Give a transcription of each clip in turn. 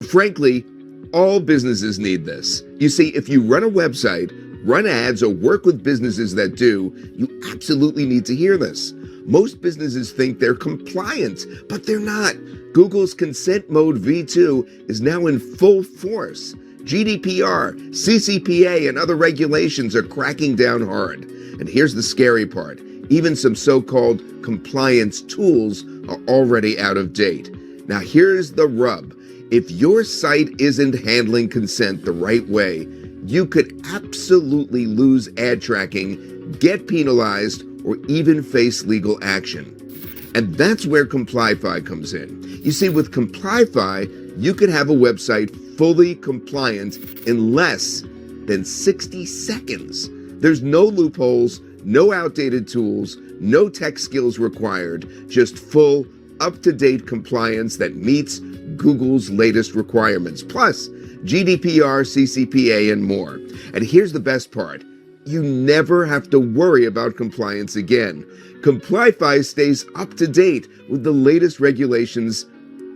frankly, all businesses need this. You see, if you run a website, run ads, or work with businesses that do, you absolutely need to hear this. Most businesses think they're compliant, but they're not. Google's Consent Mode V2 is now in full force. GDPR, CCPA, and other regulations are cracking down hard. And here's the scary part. Even some so-called compliance tools are already out of date. Now here's the rub. If your site isn't handling consent the right way, you could absolutely lose ad tracking, get penalized, or even face legal action. And that's where Complyfi comes in. You see, with Complyfi, you could have a website fully compliant in less than 60 seconds. There's no loopholes, no outdated tools, no tech skills required, just full, up-to-date compliance that meets Google's latest requirements, plus GDPR, CCPA, and more. And here's the best part. You never have to worry about compliance again. Complyfi stays up to date with the latest regulations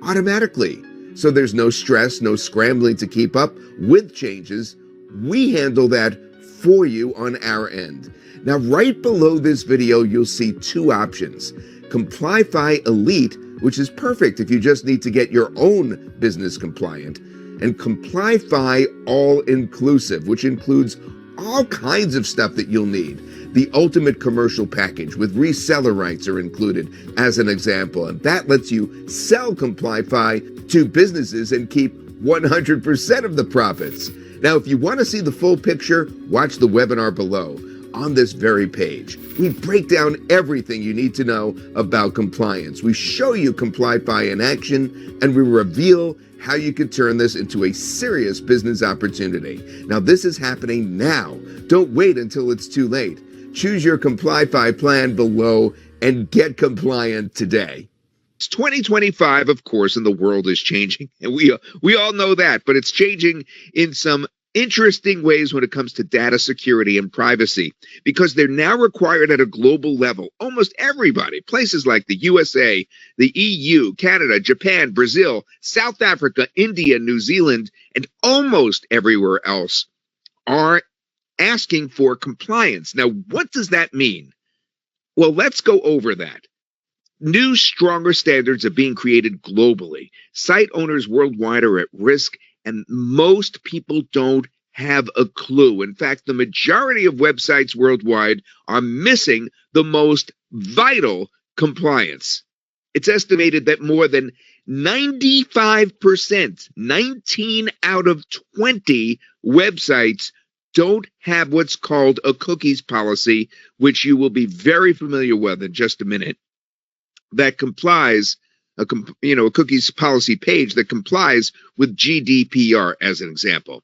automatically. So there's no stress, no scrambling to keep up with changes. We handle that for you on our end. Now, right below this video, you'll see two options. Complyfi Elite, which is perfect if you just need to get your own business compliant, and Complyfi All-Inclusive, which includes all kinds of stuff that you'll need. The ultimate commercial package with reseller rights are included as an example, and that lets you sell Complyfi to businesses and keep 100% of the profits. Now, if you want to see the full picture, watch the webinar below. On this very page, we break down everything you need to know about compliance. We show you Complyfi in action, and we reveal how you can turn this into a serious business opportunity. Now, this is happening now. Don't wait until it's too late. Choose your Complyfi plan below and get compliant today. It's 2025, of course, and the world is changing, and we all know that, but it's changing in some interesting ways when it comes to data security and privacy, because they're now required at a global level. Almost everybody, places like the USA, the EU, Canada, Japan, Brazil, South Africa, India, New Zealand, and almost everywhere else are asking for compliance. Now, what does that mean? Well, let's go over that. New, stronger standards are being created globally. Site owners worldwide are at risk, and most people don't have a clue. In fact, the majority of websites worldwide are missing the most vital compliance. It's estimated that more than 95%, 19 out of 20 websites don't have what's called a cookies policy, which you will be very familiar with in just a minute, that complies a cookies policy page that complies with GDPR, as an example.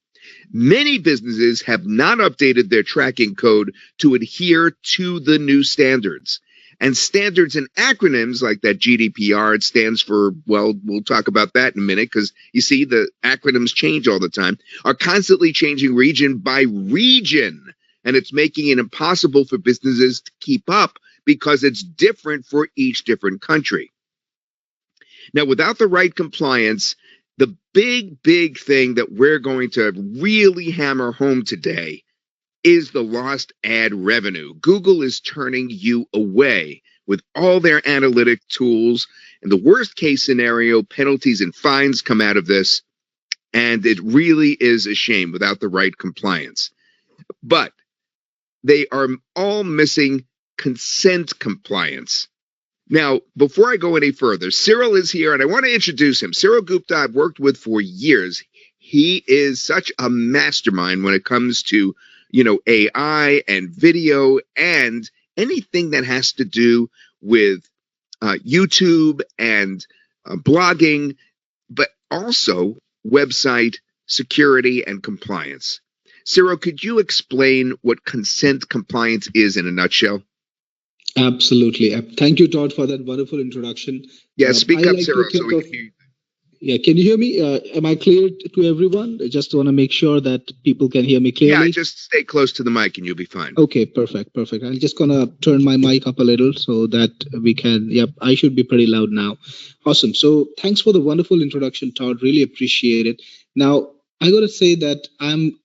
Many businesses have not updated their tracking code to adhere to the new standards. And standards and acronyms like that GDPR, it stands for, well, we'll talk about that in a minute, because you see the acronyms change all the time, are constantly changing region by region. And it's making it impossible for businesses to keep up because it's different for each different country. Now, without the right compliance, the big thing that we're going to really hammer home today is the lost ad revenue. Google is turning you away with all their analytic tools. And the worst case scenario, penalties and fines come out of this. And it really is a shame without the right compliance. But they are all missing consent compliance. Now, before I go any further, Cyril is here, and I want to introduce him. Cyril Gupta, I've worked with for years. He is such a mastermind when it comes to, AI and video and anything that has to do with YouTube and blogging, but also website security and compliance. Cyril, could you explain what consent compliance is in a nutshell? Absolutely. Thank you, Todd, for that wonderful introduction. Yeah, speak up, Cyril, so we can hear you. Yeah, can you hear me? Am I clear to everyone? I just want to make sure that people can hear me Yeah, clearly. just stay close to the mic and you'll be fine. Okay, perfect, perfect. I'm just gonna turn my mic up a little so that we can. Yep, I should be pretty loud now. Awesome. So thanks for the wonderful introduction, Todd. Really appreciate it. Now I gotta say that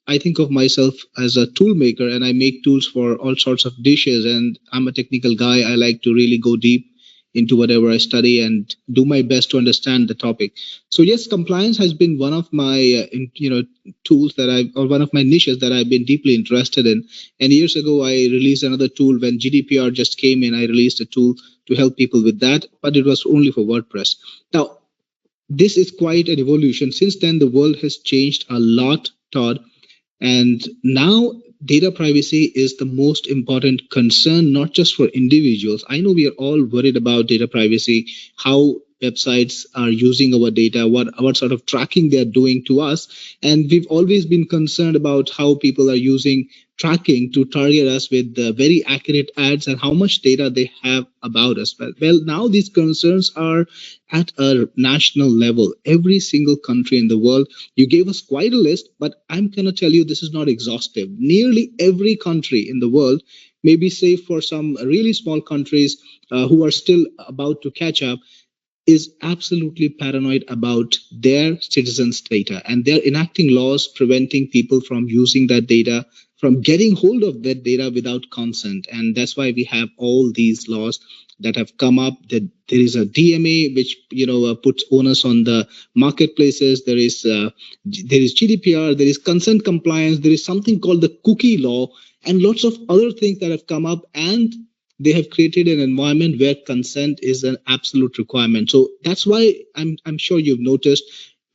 I think of myself as a tool maker, and I make tools for all sorts of dishes. And I'm a technical guy. I like to really go deep into whatever I study and do my best to understand the topic. So yes, compliance has been one of my tools that I or one of my niches that I've been deeply interested in. And years ago, I released another tool when GDPR just came in. I released a tool to help people with that, but it was only for WordPress. Now, this is quite an evolution. Since then, the world has changed a lot, Todd. And now data privacy is the most important concern, not just for individuals. I know we are all worried about data privacy, how websites are using our data, what sort of tracking they're doing to us. And we've always been concerned about how people are using tracking to target us with very accurate ads and how much data they have about us. Well, now these concerns are at a national level. Every single country in the world, you gave us quite a list, but I'm going to tell you this is not exhaustive. Nearly every country in the world, maybe save for some really small countries who are still about to catch up, is absolutely paranoid about their citizens' data, and they're enacting laws preventing people from using that data, from getting hold of that data without consent. And that's why we have all these laws that have come up. That there is a DMA which puts onus on the marketplaces. There is GDPR. There is consent compliance. There is something called the cookie law, and lots of other things that have come up. And they have created an environment where consent is an absolute requirement. So that's why I'm sure you've noticed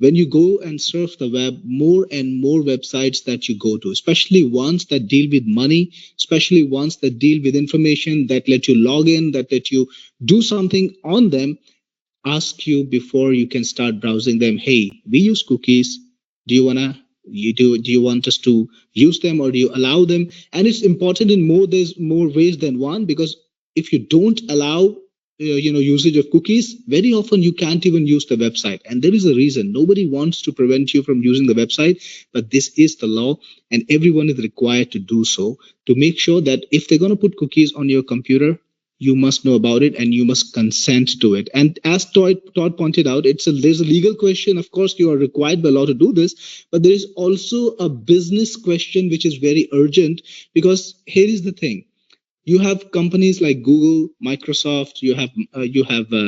when you go and surf the web, more and more websites that you go to, especially ones that deal with money, especially ones that deal with information, that let you log in, that let you do something on them, ask you before you can start browsing them, hey, we use cookies, do you want to do you want us to use them, or do you allow them? And it's important in there's more ways than one, because if you don't allow usage of cookies, very often you can't even use the website. And there is a reason. Nobody wants to prevent you from using the website, but this is the law, and everyone is required to do so, to make sure that if they're going to put cookies on your computer, you must know about it and you must consent to it. And as Todd pointed out, there's a legal question. Of course, you are required by law to do this, but there is also a business question which is very urgent, because here is the thing. You have companies like Google, Microsoft, you have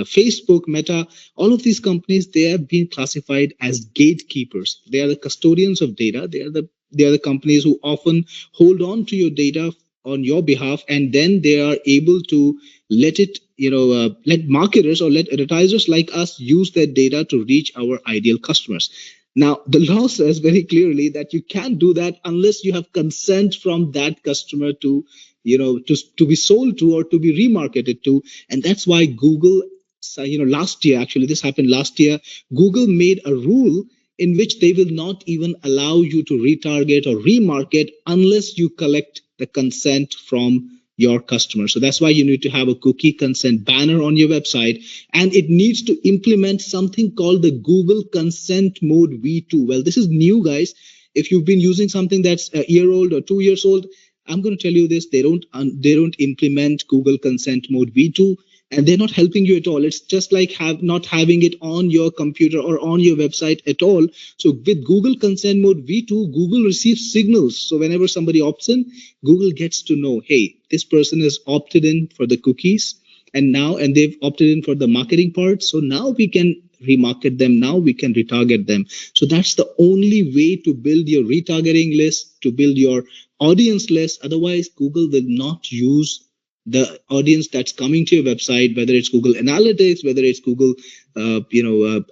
Facebook, Meta. All of these companies, they have been classified as gatekeepers. They are the custodians of data. They are the companies who often hold on to your data on your behalf, and then they are able to let marketers or let advertisers like us use that data to reach our ideal customers. Now, the law says very clearly that you can't do that unless you have consent from that customer to be sold to or to be remarketed to. And that's why Google, so, last year, actually this happened last year, Google made a rule in which they will not even allow you to retarget or remarket unless you collect the consent from your customer. So that's why you need to have a cookie consent banner on your website, and it needs to implement something called the Google Consent Mode V2. Well, this is new, guys. If you've been using something that's a year old or 2 years old, I'm going to tell you this: they don't implement Google Consent Mode V2, and they're not helping you at all. It's just like not having it on your computer or on your website at all. So with Google Consent Mode V2, Google receives signals. So whenever somebody opts in, Google gets to know, hey, this person has opted in for the cookies, and they've opted in for the marketing part. So now we can remarket them. Now we can retarget them. So that's the only way to build your retargeting list, to build your audience list. Otherwise, Google will not use the audience that's coming to your website, whether it's Google Analytics, whether it's Google,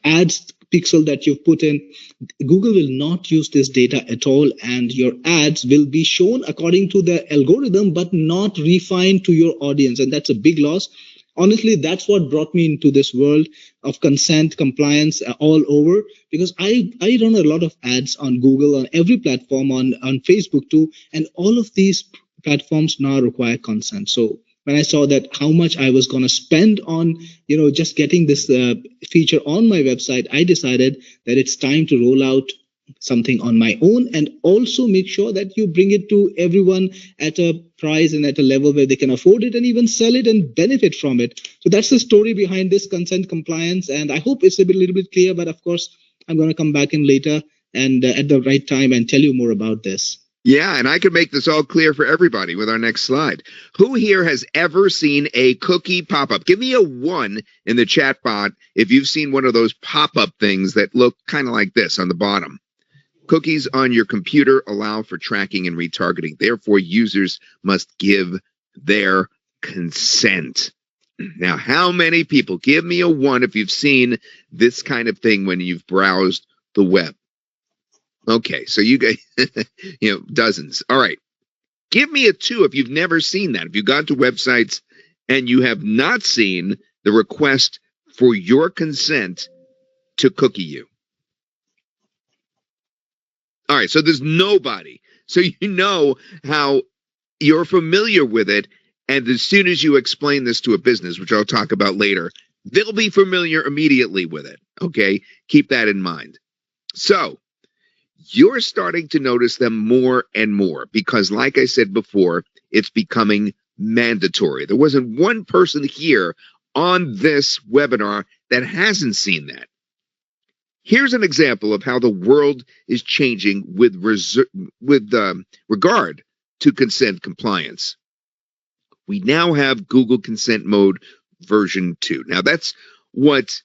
ads pixel that you've put in. Google will not use this data at all, and your ads will be shown according to the algorithm, but not refined to your audience. And that's a big loss. Honestly, that's what brought me into this world of consent compliance all over, because I run a lot of ads on Google, on every platform, on Facebook too, and all of these platforms now require consent. So when I saw that how much I was going to spend on, just getting this feature on my website, I decided that it's time to roll out something on my own, and also make sure that you bring it to everyone at a price and at a level where they can afford it and even sell it and benefit from it. So that's the story behind this consent compliance, and I hope it's a little bit clear, but of course I'm going to come back in later and at the right time and tell you more about this. Yeah, and I can make this all clear for everybody with our next slide. Who here has ever seen a cookie pop-up? Give me a 1 in the chat bot if you've seen one of those pop-up things that look kind of like this on the bottom. Cookies on your computer allow for tracking and retargeting. Therefore, users must give their consent. Now, how many people? Give me a 1 if you've seen this kind of thing when you've browsed the web. Okay, so you guys, dozens. All right. Give me a 2 if you've never seen that. If you've gone to websites and you have not seen the request for your consent to cookie you. All right, so there's nobody. So you know how you're familiar with it, and as soon as you explain this to a business, which I'll talk about later, they'll be familiar immediately with it, okay? Keep that in mind. So you're starting to notice them more and more because, like I said before, it's becoming mandatory. There wasn't one person here on this webinar that hasn't seen that. Here's an example of how the world is changing with regard to consent compliance. We now have Google Consent Mode version 2. Now, that's what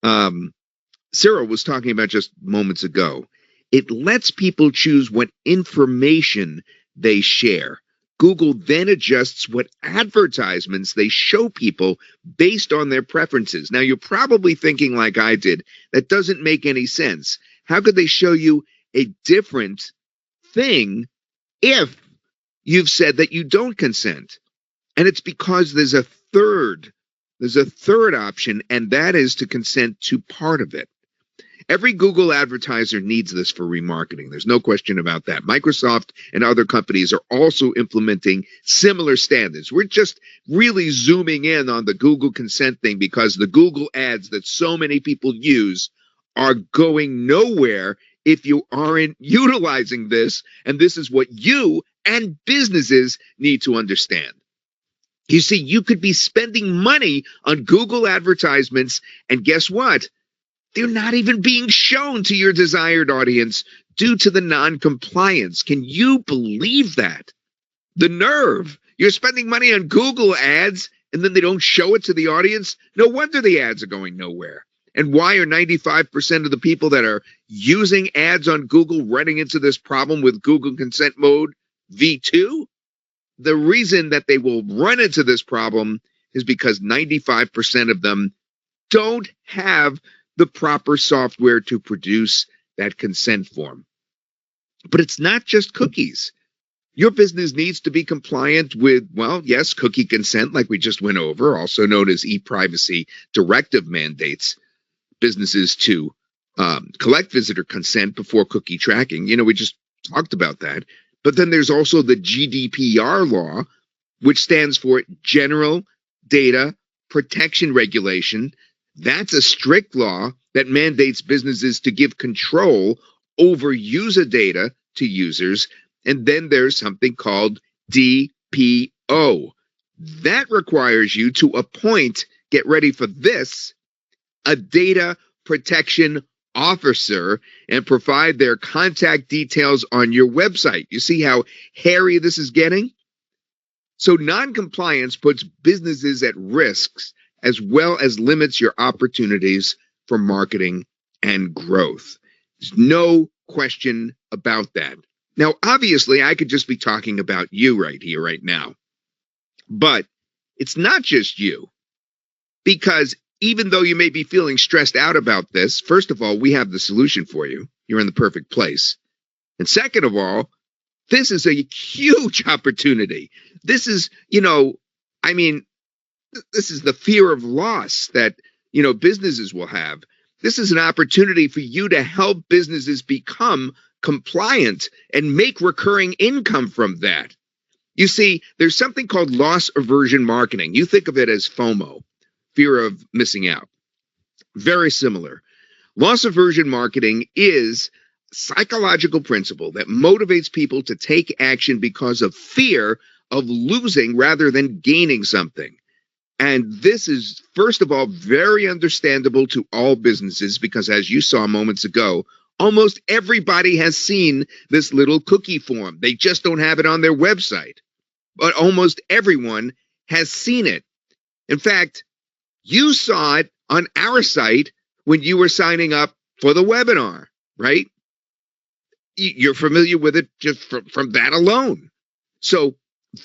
Cyril was talking about just moments ago. It lets people choose what information they share. Google then adjusts what advertisements they show people based on their preferences. Now, you're probably thinking like I did, that doesn't make any sense. How could they show you a different thing if you've said that you don't consent? And it's because there's a third option, and that is to consent to part of it. Every Google advertiser needs this for remarketing. There's no question about that. Microsoft and other companies are also implementing similar standards. We're just really zooming in on the Google consent thing because the Google ads that so many people use are going nowhere if you aren't utilizing this. And this is what you and businesses need to understand. You see, you could be spending money on Google advertisements, and guess what? They're not even being shown to your desired audience due to the non-compliance. Can you believe that? The nerve. You're spending money on Google ads and then they don't show it to the audience. No wonder the ads are going nowhere. And why are 95% of the people that are using ads on Google running into this problem with Google Consent Mode V2? The reason that they will run into this problem is because 95% of them don't have the proper software to produce that consent form. But it's not just cookies. Your business needs to be compliant with, well, yes, cookie consent, like we just went over, also known as e-privacy directive mandates businesses to collect visitor consent before cookie tracking. We just talked about that. But then there's also the GDPR law, which stands for General Data Protection Regulation. That's a strict law that mandates businesses to give control over user data to users. And then there's something called DPO. That requires you to appoint, get ready for this, a data protection officer and provide their contact details on your website. You see how hairy this is getting? So non-compliance puts businesses at risks as well as limits your opportunities for marketing and growth. There's no question about that. Now, obviously, I could just be talking about you right here, right now. But it's not just you. Because even though you may be feeling stressed out about this, first of all, we have the solution for you. You're in the perfect place. And second of all, this is a huge opportunity. This is, this is the fear of loss that, businesses will have. This is an opportunity for you to help businesses become compliant and make recurring income from that. You see, there's something called loss aversion marketing. You think of it as FOMO, fear of missing out. Very similar. Loss aversion marketing is a psychological principle that motivates people to take action because of fear of losing rather than gaining something. And this is, first of all, very understandable to all businesses because, as you saw moments ago, almost everybody has seen this little cookie form. They just don't have it on their website. But almost everyone has seen it. In fact, you saw it on our site when you were signing up for the webinar, right? You're familiar with it just from that alone. So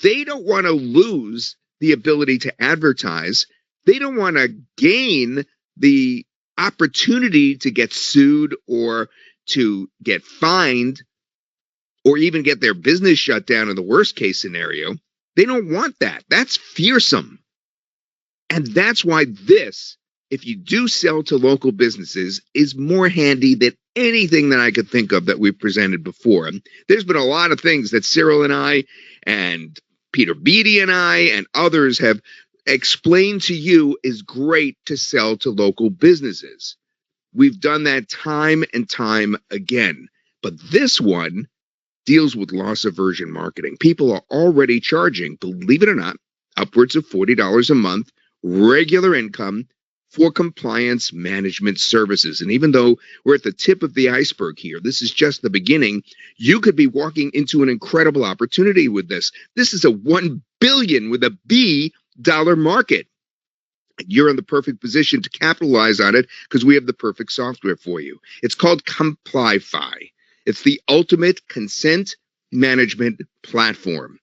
they don't want to lose the ability to advertise. They don't want to gain the opportunity to get sued or to get fined or even get their business shut down in the worst case scenario. They don't want that. That's fearsome. And that's why this, if you do sell to local businesses, is more handy than anything that I could think of that we've presented before. There's been a lot of things that Cyril and I and Peter Beattie and I and others have explained to you is great to sell to local businesses. We've done that time and time again. But this one deals with loss aversion marketing. People are already charging, believe it or not, upwards of $40 a month, regular income for compliance management services. And even though we're at the tip of the iceberg here, this is just the beginning. You could be walking into an incredible opportunity with this. This is a $1 billion with a B dollar market. You're in the perfect position to capitalize on it because we have the perfect software for you. It's called Complyfi. It's the ultimate consent management platform.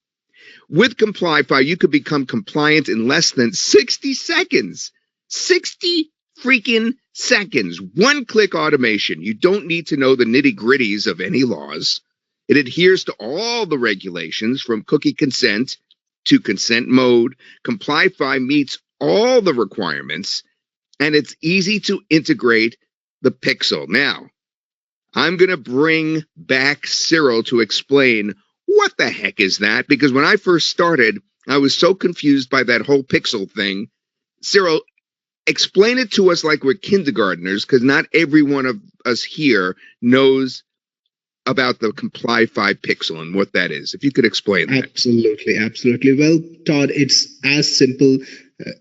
With Complyfi, you could become compliant in less than 60 seconds. 60 freaking seconds. One-click automation. You don't need to know the nitty-gritties of any laws. It adheres to all the regulations from cookie consent to consent mode. Complyfi meets all the requirements, and it's easy to integrate the pixel. Now, I'm going to bring back Cyril to explain what the heck is that, because when I first started, I was so confused by that whole pixel thing. Cyril, explain it to us like we're kindergartners, because not every one of us here knows about the Complyfi pixel and what that is. If you could explain that. Absolutely, absolutely. Well, Todd, it's as simple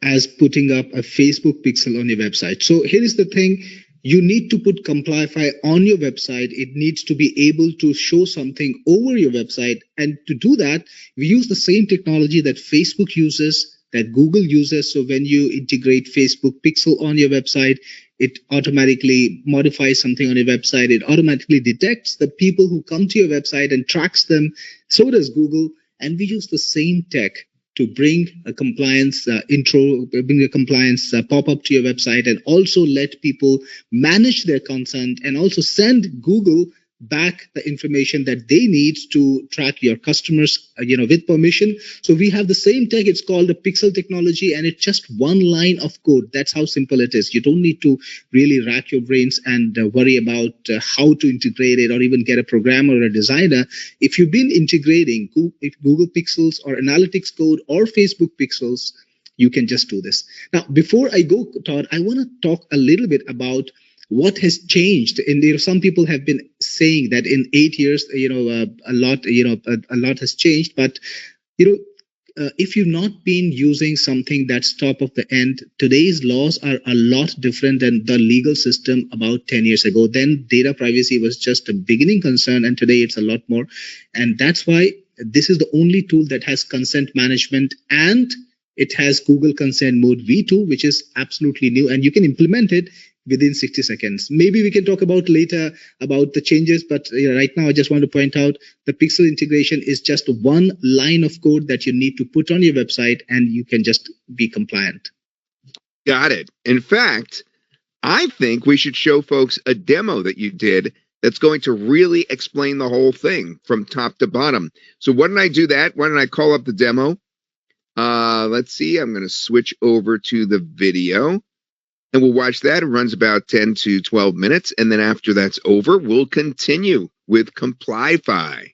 as putting up a Facebook pixel on your website. So here is the thing. You need to put Complyfi on your website. It needs to be able to show something over your website. And to do that, we use the same technology that Facebook uses, that Google uses. So when you integrate Facebook pixel on your website, it automatically modifies something on your website. It automatically detects the people who come to your website and tracks them. So does Google. And we use the same tech to bring a compliance bring a compliance pop-up to your website, and also let people manage their consent, and also send Google back the information that they need to track your customers, with permission. So we have the same tech. It's called the pixel technology, and it's just one line of code. That's how simple it is. You don't need to really rack your brains and worry about how to integrate it or even get a programmer or a designer. If you've been integrating Google Pixels or Analytics code or Facebook Pixels, you can just do this. Now, before I go, Todd, I want to talk a little bit about what has changed. And some people have been saying that in 8 years, a lot has changed. But if you've not been using something that's top of the end, today's laws are a lot different than the legal system about 10 years ago. Then data privacy was just a beginning concern, and today it's a lot more. And that's why this is the only tool that has consent management, and it has Google Consent Mode V2, which is absolutely new, and you can implement it within 60 seconds. Maybe we can talk about later about the changes, but right now I just want to point out the pixel integration is just one line of code that you need to put on your website, and you can just be compliant. Got it. In fact, I think we should show folks a demo that you did that's going to really explain the whole thing from top to bottom. So why don't I do that? Why don't I call up the demo? Let's see. I'm going to switch over to the video. And we'll watch that. It runs about 10 to 12 minutes. And then after that's over, we'll continue with Complyfi.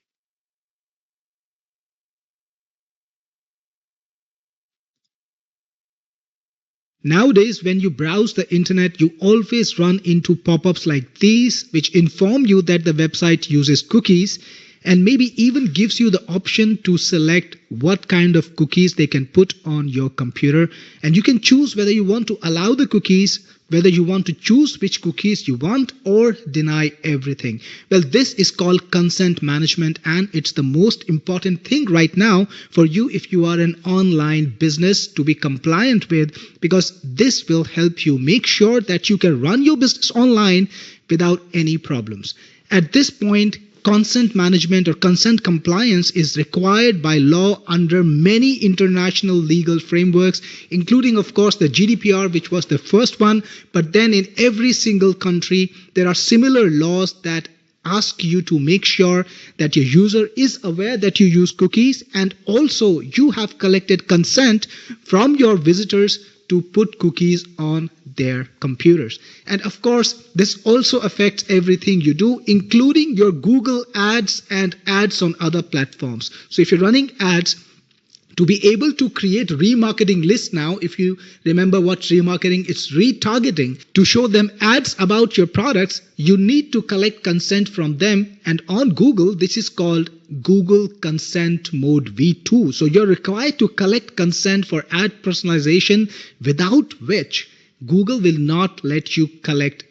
Nowadays, when you browse the internet, you always run into pop-ups like these, which inform you that the website uses cookies and maybe even gives you the option to select what kind of cookies they can put on your computer. And you can choose whether you want to allow the cookies, whether you want to choose which cookies you want, or deny everything. Well, this is called consent management, and it's the most important thing right now for you if you are an online business to be compliant with, because this will help you make sure that you can run your business online without any problems. At this point, consent management or consent compliance is required by law under many international legal frameworks, including, of course, the GDPR, which was the first one. But then in every single country, there are similar laws that ask you to make sure that your user is aware that you use cookies, and also you have collected consent from your visitors to put cookies on their computers. And of course, this also affects everything you do, including your Google ads and ads on other platforms. So if you're running ads, to be able to create remarketing lists now, if you remember what remarketing is, retargeting, to show them ads about your products, you need to collect consent from them. And on Google, this is called Google Consent Mode V2. So you're required to collect consent for ad personalization, without which Google will not let you collect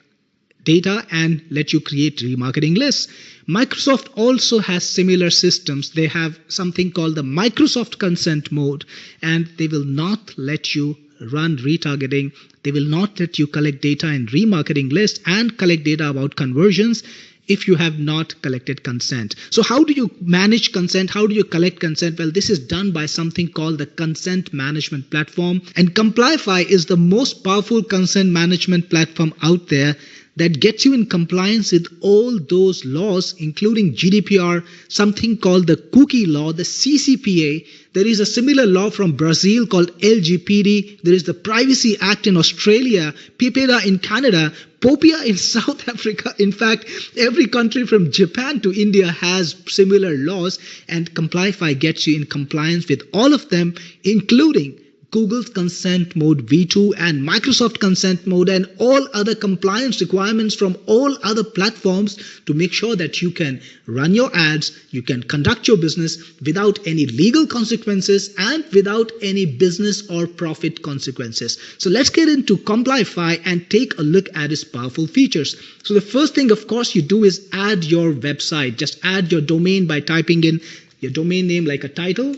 data and let you create remarketing lists. Microsoft also has similar systems. They have something called the Microsoft Consent Mode, and they will not let you run retargeting. They will not let you collect data in remarketing lists and collect data about conversions if you have not collected consent. So how do you manage consent? How do you collect consent? Well, this is done by something called the consent management platform. And Complyfi is the most powerful consent management platform out there that gets you in compliance with all those laws, including GDPR, something called the cookie law, the CCPA. There is a similar law from Brazil called LGPD. There is the Privacy Act in Australia, PIPEDA in Canada, POPIA in South Africa. In fact, every country from Japan to India has similar laws, and Complyfi gets you in compliance with all of them, including Google's Consent Mode V2 and Microsoft Consent Mode and all other compliance requirements from all other platforms to make sure that you can run your ads, you can conduct your business without any legal consequences and without any business or profit consequences. So let's get into Complyfi and take a look at its powerful features. So the first thing, of course, you do is add your website. Just add your domain by typing in your domain name like a title,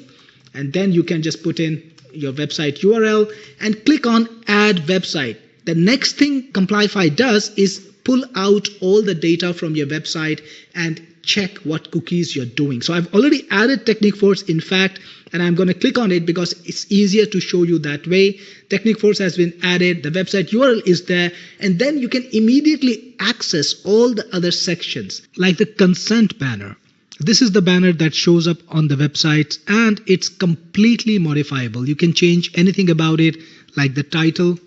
and then you can just put in your website URL and click on add website. The next thing Complyfi does is pull out all the data from your website and check what cookies you're doing. So I've already added Technique Force, in fact, and I'm going to click on it because it's easier to show you that way. Technique Force has been added, the website URL is there, and then you can immediately access all the other sections like the consent banner. This is the banner that shows up on the website, and it's completely modifiable. You can change anything about it, like the title.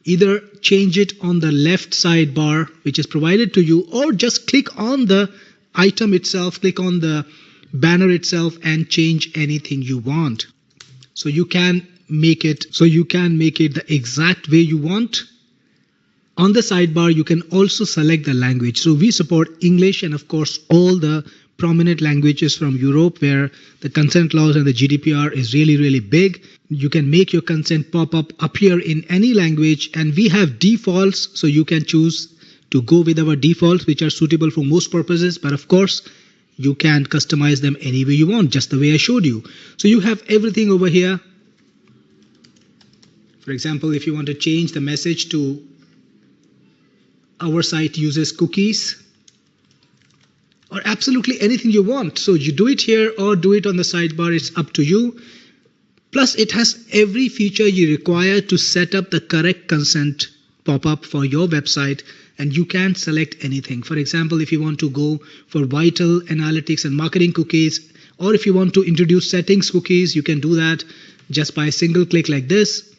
Either change it on the left sidebar, which is provided to you, or just click on the item itself, click on the banner itself and change anything you want. So you can make it the exact way you want. On the sidebar, you can also select the language. So we support English and, of course, all the prominent languages from Europe where the consent laws and the GDPR is really, really big. You can make your consent pop-up appear in any language, and we have defaults, so you can choose to go with our defaults, which are suitable for most purposes. But of course, you can customize them any way you want, just the way I showed you. So you have everything over here. For example, if you want to change the message to our site uses cookies, or absolutely anything you want. So you do it here or do it on the sidebar, it's up to you. Plus it has every feature you require to set up the correct consent pop-up for your website, and you can select anything. For example, if you want to go for vital analytics and marketing cookies, or if you want to introduce settings cookies, you can do that just by a single click like this.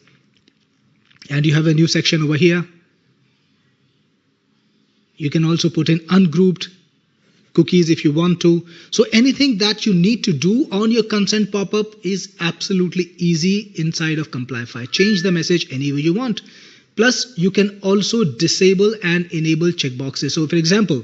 And you have a new section over here. You can also put in ungrouped cookies if you want to. So anything that you need to do on your consent pop-up is absolutely easy inside of Complyfi. Change the message any way you want. Plus, you can also disable and enable checkboxes. So for example,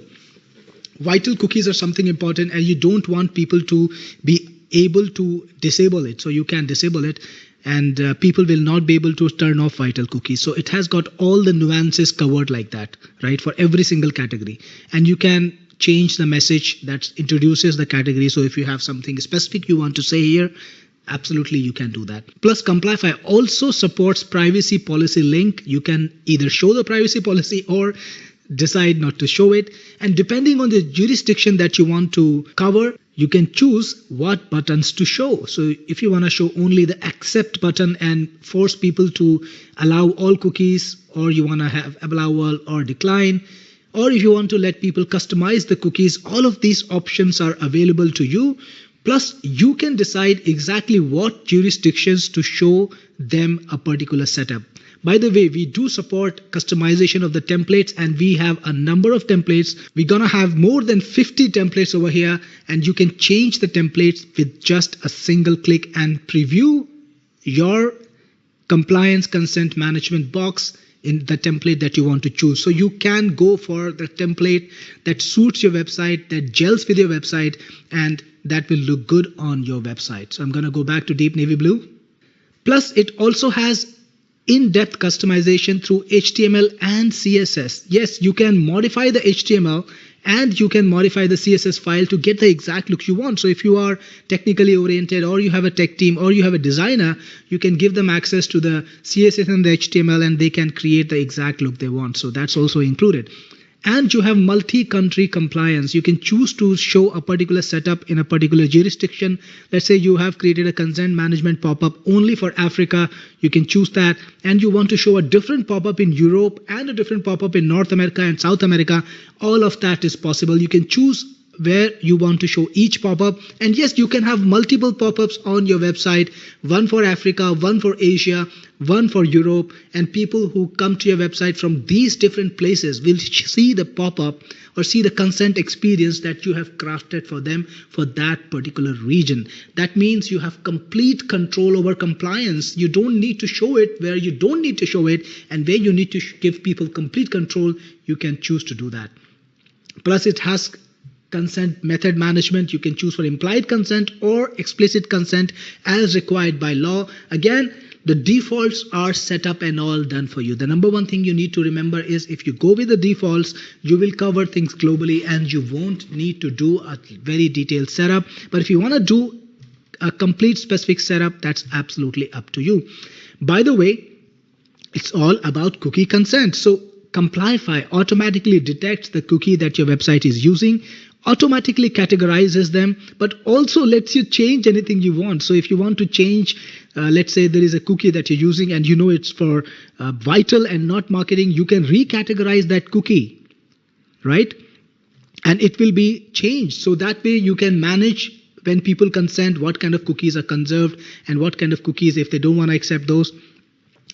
vital cookies are something important and you don't want people to be able to disable it. So you can disable it and people will not be able to turn off vital cookies. So it has got all the nuances covered like that, right, for every single category. And you can change the message that introduces the category. So if you have something specific you want to say here, absolutely you can do that. Plus, Complyfi also supports privacy policy link. You can either show the privacy policy or decide not to show it. And depending on the jurisdiction that you want to cover, you can choose what buttons to show. So if you want to show only the accept button and force people to allow all cookies, or you want to have allow all or decline, or if you want to let people customize the cookies, all of these options are available to you. Plus, you can decide exactly what jurisdictions to show them a particular setup. By the way, we do support customization of the templates and we have a number of templates. We're going to have more than 50 templates over here and you can change the templates with just a single click and preview your compliance consent management box in the template that you want to choose. So you can go for the template that suits your website, that gels with your website, and that will look good on your website. So I'm going to go back to deep navy blue. Plus, it also has in-depth customization through HTML and CSS. Yes, you can modify the HTML and you can modify the CSS file to get the exact look you want. So if you are technically oriented or you have a tech team or you have a designer, you can give them access to the CSS and the HTML and they can create the exact look they want. So that's also included. And you have multi-country compliance. You can choose to show a particular setup in a particular jurisdiction. Let's say you have created a consent management pop-up only for Africa. You can choose that. And you want to show a different pop-up in Europe and a different pop-up in North America and South America. All of that is possible. You can choose where you want to show each pop-up. And yes, you can have multiple pop-ups on your website, one for Africa, one for Asia, one for Europe, and people who come to your website from these different places will see the pop-up or see the consent experience that you have crafted for them for that particular region. That means you have complete control over compliance. You don't need to show it where you don't need to show it, and where you need to give people complete control, you can choose to do that. Plus, it has consent method management. You can choose for implied consent or explicit consent as required by law. Again, the defaults are set up and all done for you. The number one thing you need to remember is if you go with the defaults, you will cover things globally and you won't need to do a very detailed setup. But if you want to do a complete specific setup, that's absolutely up to you. By the way, it's all about cookie consent. So Complyfi automatically detects the cookie that your website is using, automatically categorizes them, but also lets you change anything you want. So if you want to change, let's say there is a cookie that you're using and you know it's for vital and not marketing, you can recategorize that cookie, right? And it will be changed. So that way you can manage when people consent, what kind of cookies are conserved and what kind of cookies, if they don't want to accept those,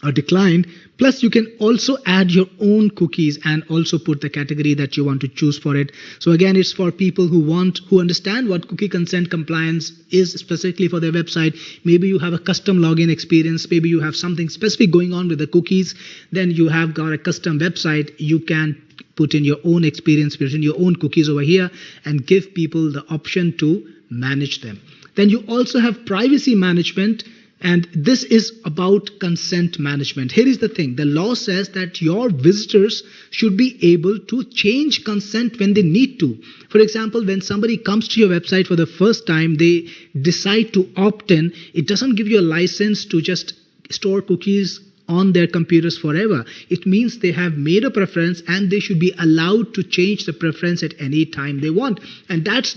are declined. Plus, you can also add your own cookies and also put the category that you want to choose for it. So again, it's for people who understand what cookie consent compliance is specifically for their website. Maybe you have a custom login experience. Maybe you have something specific going on with the cookies. Then you have got a custom website. You can put in your own experience, put in your own cookies over here and give people the option to manage them. Then you also have privacy management. And this is about consent management. Here is the thing. The law says that your visitors should be able to change consent when they need to. For example, when somebody comes to your website for the first time, they decide to opt in. It doesn't give you a license to just store cookies on their computers forever. It means they have made a preference and they should be allowed to change the preference at any time they want. And that's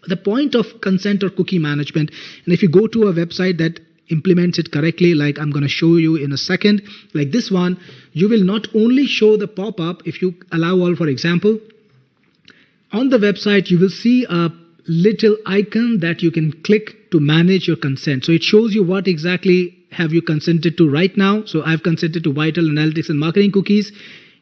the point of consent or cookie management. And if you go to a website that implements it correctly, like I'm going to show you in a second, like this one, you will not only show the pop-up. If you allow all, for example, on the website, you will see a little icon that you can click to manage your consent. So it shows you what exactly have you consented to right now. So I've consented to vital, analytics, and marketing cookies.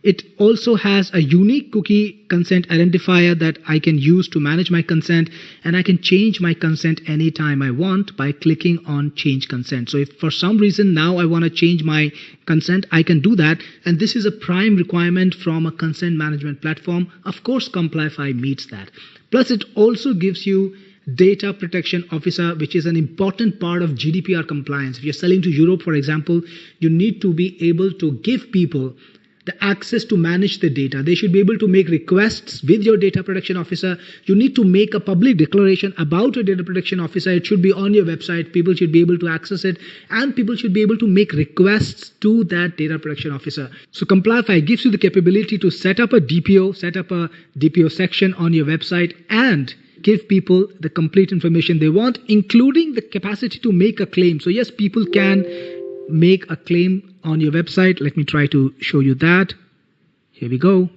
It also has a unique cookie consent identifier that I can use to manage my consent, and I can change my consent anytime I want by clicking on change consent. So if for some reason now I want to change my consent, I can do that. And this is a prime requirement from a consent management platform. Of course, Complyfi meets that. Plus, it also gives you data protection officer, which is an important part of GDPR compliance. If you're selling to Europe, for example, you need to be able to give people the access to manage the data. They should be able to make requests with your data protection officer. You need to make a public declaration about your data protection officer. It should be on your website. People should be able to access it, and people should be able to make requests to that data protection officer. So Complyfi gives you the capability to set up a DPO section on your website and give people the complete information they want, including the capacity to make a claim. So yes, people can make a claim on your website. Let me try to show you that. Here we go.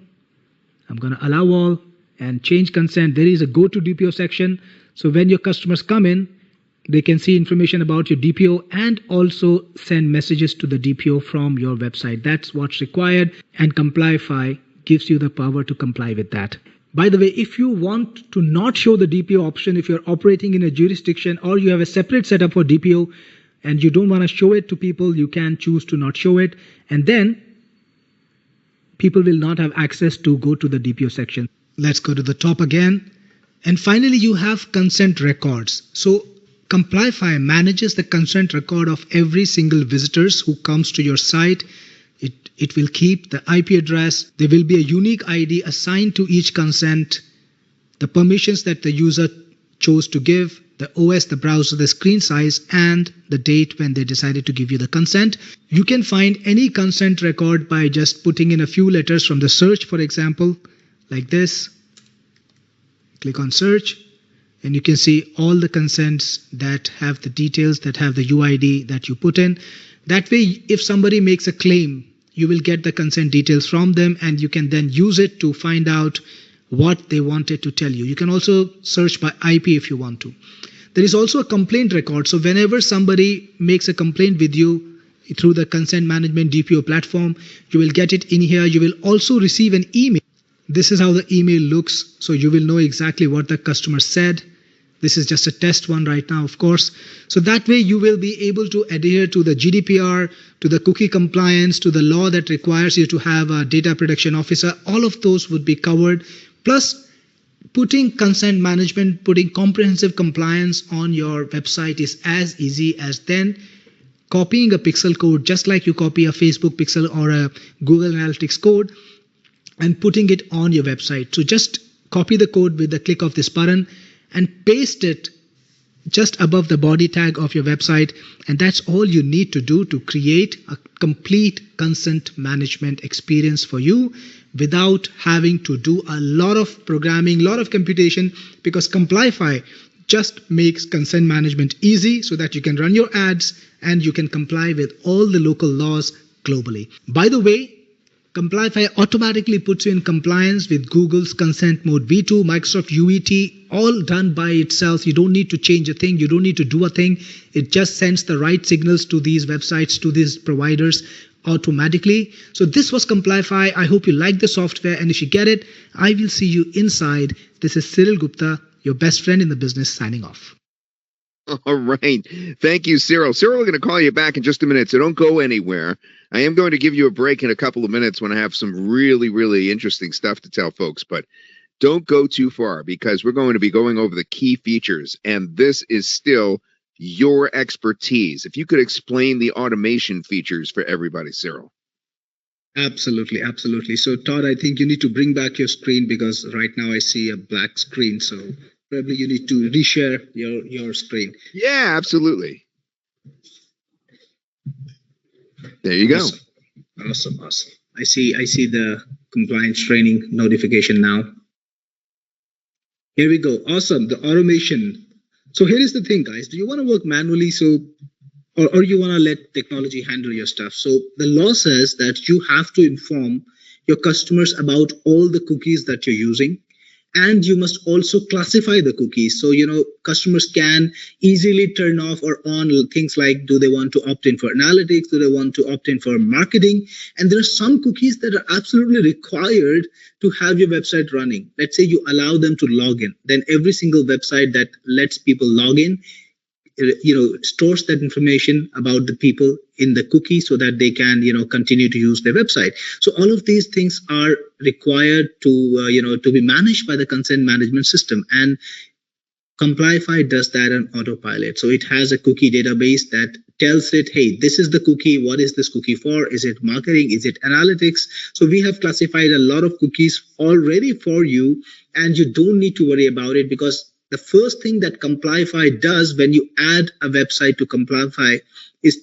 I'm going to allow all and change consent. There is a go to DPO section. So when your customers come in, they can see information about your DPO and also send messages to the DPO from your website. That's what's required. And Complyfi gives you the power to comply with that. By the way, if you want to not show the DPO option, if you're operating in a jurisdiction or you have a separate setup for DPO, and you don't want to show it to people, you can choose to not show it. And then people will not have access to go to the DPO section. Let's go to the top again. And finally, you have consent records. So Complyfi manages the consent record of every single visitors who comes to your site. It will keep the IP address. There will be a unique ID assigned to each consent, the permissions that the user chose to give, the OS, the browser, the screen size, and the date when they decided to give you the consent. You can find any consent record by just putting in a few letters from the search, for example, like this. Click on search, and you can see all the consents that have the details, that have the UID that you put in. That way, if somebody makes a claim, you will get the consent details from them, and you can then use it to find out what they wanted to tell you. You can also search by IP if you want to. There is also a complaint record. So whenever somebody makes a complaint with you through the consent management DPO platform, you will get it in here. You will also receive an email. This is how the email looks. So you will know exactly what the customer said. This is just a test one right now, of course. So that way you will be able to adhere to the GDPR, to the cookie compliance, to the law that requires you to have a data protection officer. All of those would be covered. Plus, putting consent management, putting comprehensive compliance on your website is as easy as then copying a pixel code, just like you copy a Facebook pixel or a Google Analytics code, and putting it on your website. So just copy the code with the click of this button and paste it just above the body tag of your website. And that's all you need to do to create a complete consent management experience for you without having to do a lot of programming, a lot of computation, because Complyfi just makes consent management easy so that you can run your ads and you can comply with all the local laws globally. By the way, Complyfi automatically puts you in compliance with Google's Consent Mode V2, Microsoft UET, all done by itself. You don't need to change a thing. You don't need to do a thing. It just sends the right signals to these websites, to these providers automatically. So this was Complyfi. I hope you like the software. And if you get it, I will see you inside. This is Cyril Gupta, your best friend in the business, signing off. All right. Thank you, Cyril. Cyril, we're going to call you back in just a minute, so don't go anywhere. I am going to give you a break in a couple of minutes when I have some really, really interesting stuff to tell folks, but don't go too far because we're going to be going over the key features, and this is still your expertise. If you could explain the automation features for everybody, Cyril. Absolutely, absolutely. So Todd, I think you need to bring back your screen because right now I see a black screen. So probably you need to reshare your screen. Yeah, absolutely. There you go. Awesome. I see the compliance training notification now. Here we go. Awesome. The automation. So here is the thing, guys. Do you want to work manually? Or you want to let technology handle your stuff? So the law says that you have to inform your customers about all the cookies that you're using. And you must also classify the cookies, so customers can easily turn off or on things like, do they want to opt in for analytics, do they want to opt in for marketing. And there are some cookies that are absolutely required to have your website running. Let's say you allow them to log in, then every single website that lets people log in, stores that information about the people in the cookie so that they can continue to use their website. So all of these things are required to to be managed by the consent management system, and Complyfi does that on autopilot. So it has a cookie database that tells it, hey, this is the cookie. What is this cookie for? Is it marketing? Is it analytics? So we have classified a lot of cookies already for you, and you don't need to worry about it, because the first thing that Complyfi does when you add a website to Complyfi is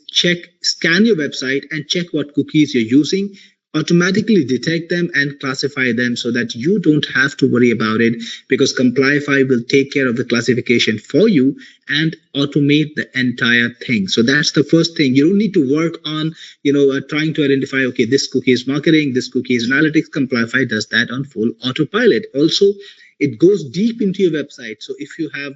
scan your website and check what cookies you're using, automatically detect them and classify them so that you don't have to worry about it, because Complyfi will take care of the classification for you and automate the entire thing. So that's the first thing. You don't need to work on, trying to identify, okay, this cookie is marketing, this cookie is analytics. Complyfi does that on full autopilot. Also, it goes deep into your website. So if you have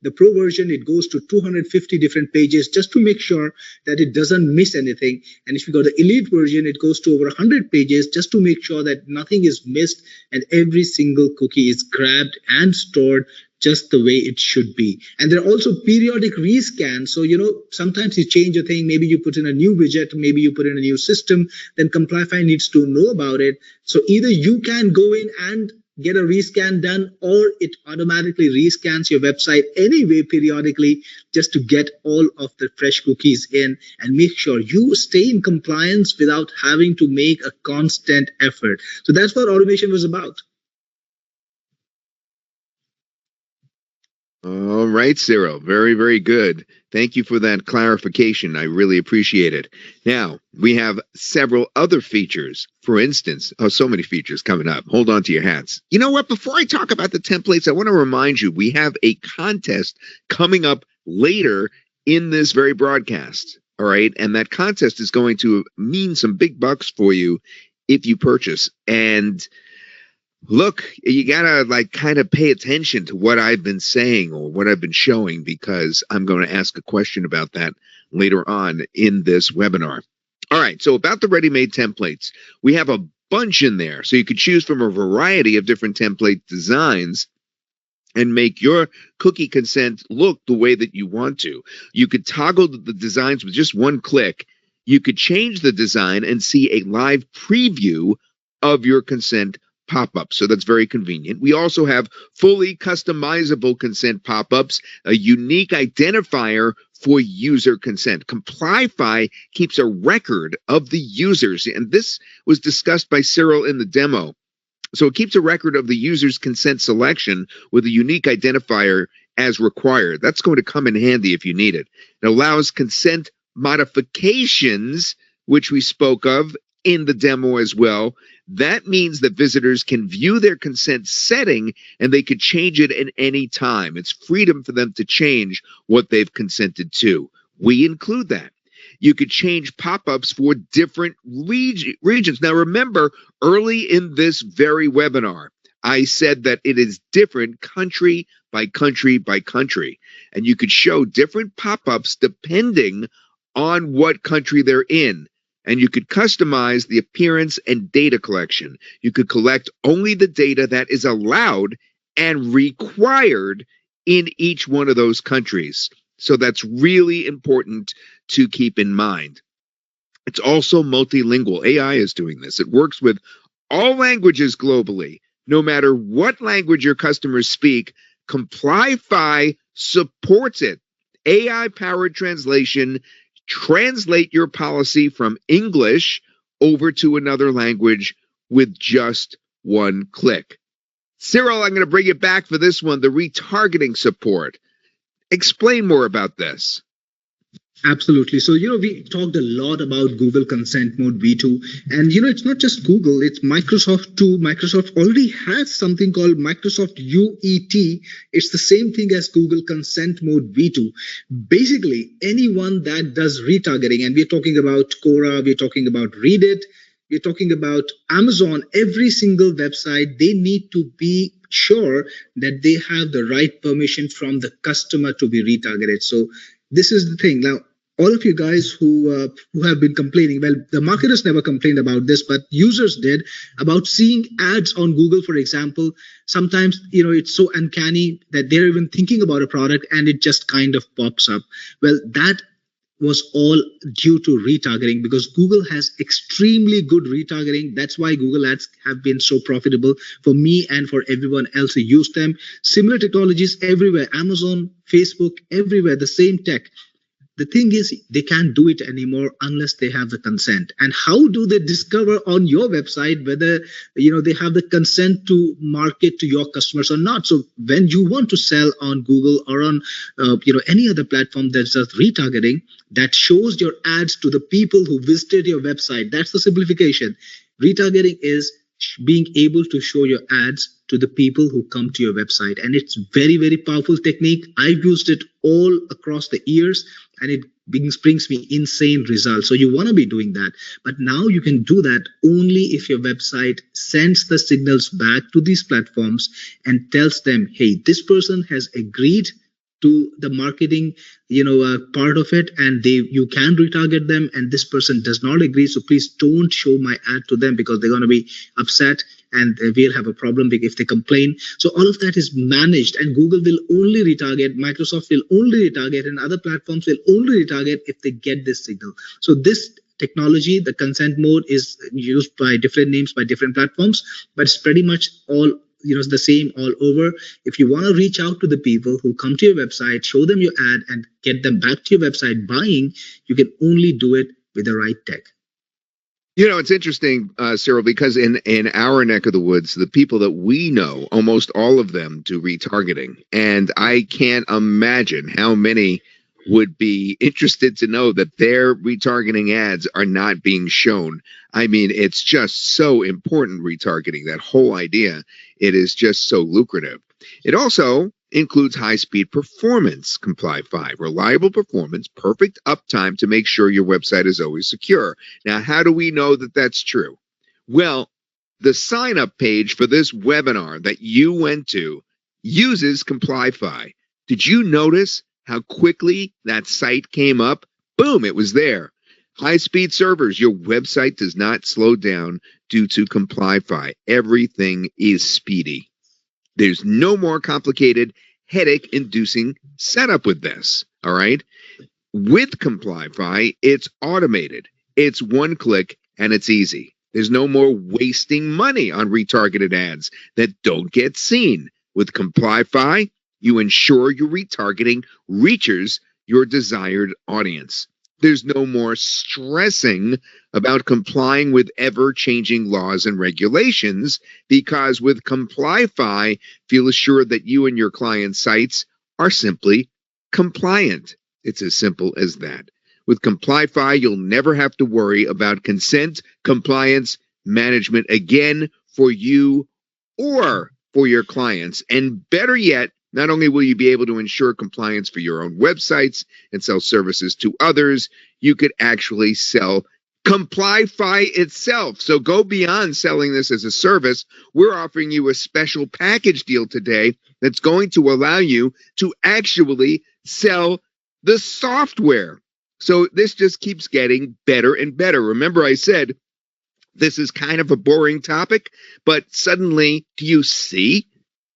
the pro version, it goes to 250 different pages just to make sure that it doesn't miss anything. And if you got the elite version, it goes to over 100 pages just to make sure that nothing is missed and every single cookie is grabbed and stored just the way it should be. And there are also periodic rescans. So, sometimes you change a thing, maybe you put in a new widget, maybe you put in a new system, then Complyfi needs to know about it. So either you can go in and get a rescan done, or it automatically rescans your website anyway periodically just to get all of the fresh cookies in and make sure you stay in compliance without having to make a constant effort. So that's what automation was about. All right, Cyril. Very, very good. Thank you for that clarification. I really appreciate it. Now, we have several other features. For instance, so many features coming up. Hold on to your hats. You know what? Before I talk about the templates, I want to remind you we have a contest coming up later in this very broadcast. All right. And that contest is going to mean some big bucks for you if you purchase. And look, you gotta kind of pay attention to what I've been saying or what I've been showing, because I'm going to ask a question about that later on in this webinar. All right, so about the ready-made templates, we have a bunch in there. So you could choose from a variety of different template designs and make your cookie consent look the way that you want to. You could toggle the designs with just one click. You could change the design and see a live preview of your consent pop-up. So that's very convenient. We also have fully customizable consent pop-ups, a unique identifier for user consent. Complyfi keeps a record of the users, and this was discussed by Cyril in the demo. So it keeps a record of the user's consent selection with a unique identifier as required. That's going to come in handy if you need it. It allows consent modifications, which we spoke of in the demo as well. That means that visitors can view their consent setting and they could change it at any time. It's freedom for them to change what they've consented to. We include that. You could change pop-ups for different regions. Now remember, early in this very webinar, I said that it is different country by country by country. And you could show different pop-ups depending on what country they're in. And you could customize the appearance and data collection. You could collect only the data that is allowed and required in each one of those countries. So that's really important to keep in mind. It's also multilingual. AI is doing this. It works with all languages globally. No matter what language your customers speak, Complyfi supports it. AI-powered translation. Translate your policy from English over to another language with just one click. Cyril, I'm going to bring you back for this one, the retargeting support. Explain more about this. Absolutely. So, we talked a lot about Google Consent Mode V2. And, it's not just Google, it's Microsoft too. Microsoft already has something called Microsoft UET. It's the same thing as Google Consent Mode V2. Basically, anyone that does retargeting, and we're talking about Quora, we're talking about Reddit, we're talking about Amazon. Every single website, they need to be sure that they have the right permission from the customer to be retargeted. So this is the thing. Now, all of you guys who have been complaining, well, the marketers never complained about this, but users did, about seeing ads on Google, for example. Sometimes, it's so uncanny that they're even thinking about a product and it just kind of pops up. Well, that was all due to retargeting, because Google has extremely good retargeting. That's why Google ads have been so profitable for me and for everyone else who use them. Similar technologies everywhere, Amazon, Facebook, everywhere, the same tech. The thing is, they can't do it anymore unless they have the consent. And how do they discover on your website whether they have the consent to market to your customers or not? So when you want to sell on Google or on any other platform that's just retargeting, that shows your ads to the people who visited your website. That's the simplification. Retargeting is being able to show your ads to the people who come to your website, and it's very, very powerful technique. I've used it all across the years, and it brings me insane results. So you want to be doing that, but now you can do that only if your website sends the signals back to these platforms and tells them, hey, this person has agreed to the marketing part of it, and you can retarget them, and this person does not agree, so please don't show my ad to them, because they're going to be upset and we'll have a problem if they complain. So all of that is managed, and Google will only retarget, Microsoft will only retarget, and other platforms will only retarget if they get this signal. So this technology, the consent mode, is used by different names by different platforms, but it's pretty much all the same all over. If you want to reach out to the people who come to your website, show them your ad, and get them back to your website buying, you can only do it with the right tech. It's interesting, Cyril, because in our neck of the woods, the people that we know, almost all of them do retargeting. And I can't imagine how many would be interested to know that their retargeting ads are not being shown. I mean, it's just so important, retargeting, that whole idea. It is just so lucrative. It also includes high-speed performance, Complyfi, reliable performance, perfect uptime to make sure your website is always secure. Now, how do we know that that's true? Well, the sign-up page for this webinar that you went to uses Complyfi. Did you notice how quickly that site came up? Boom, it was there. High-speed servers, your website does not slow down due to Complyfi. Everything is speedy. There's no more complicated, headache-inducing setup with this, all right? With Complyfi, it's automated. It's one click, and it's easy. There's no more wasting money on retargeted ads that don't get seen. With Complyfi, you ensure your retargeting reaches your desired audience. There's no more stressing about complying with ever-changing laws and regulations, because with Complyfi, feel assured that you and your client sites are simply compliant. It's as simple as that. With Complyfi, you'll never have to worry about consent, compliance, management again for you or for your clients. And better yet, not only will you be able to ensure compliance for your own websites and sell services to others, you could actually sell Complyfi itself. So go beyond selling this as a service. We're offering you a special package deal today that's going to allow you to actually sell the software. So this just keeps getting better and better. Remember, I said this is kind of a boring topic, but suddenly, do you see?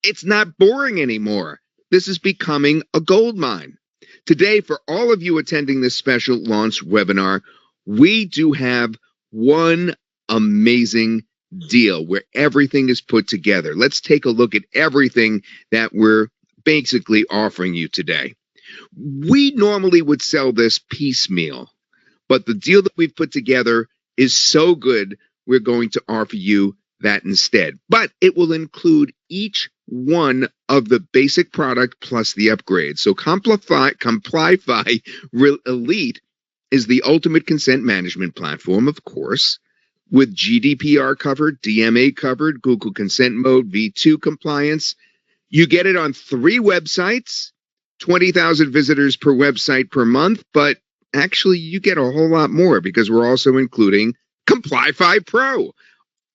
It's not boring anymore. This is becoming a gold mine. Today, for all of you attending this special launch webinar, we do have one amazing deal where everything is put together. Let's take a look at everything that we're basically offering you today. We normally would sell this piecemeal, but the deal that we've put together is so good, we're going to offer you that instead. But it will include each one of the basic product plus the upgrade. So Complyfi Elite is the ultimate consent management platform, of course, with GDPR covered, DMA covered, Google Consent Mode, V2 compliance. You get it on 3 websites, 20,000 visitors per website per month, but actually you get a whole lot more because we're also including Complyfi Pro.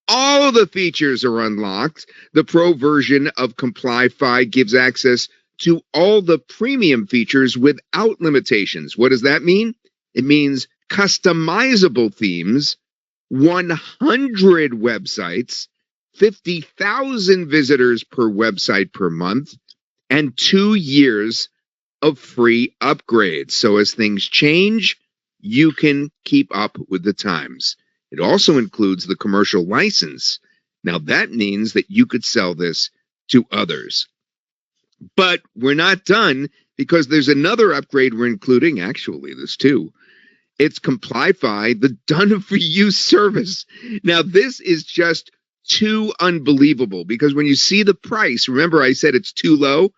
All the features are unlocked. The Pro version of Complyfi gives access to all the premium features without limitations. What does that mean? It means customizable themes, 100 websites, 50,000 visitors per website per month, and 2 years of free upgrades. So as things change, you can keep up with the times. It also includes the commercial license. Now that means that you could sell this to others. But we're not done, because there's another upgrade we're including. Actually, there's two. It's Complyfi, the done for you service. Now this is just too unbelievable, because when you see the price, remember I said it's too low?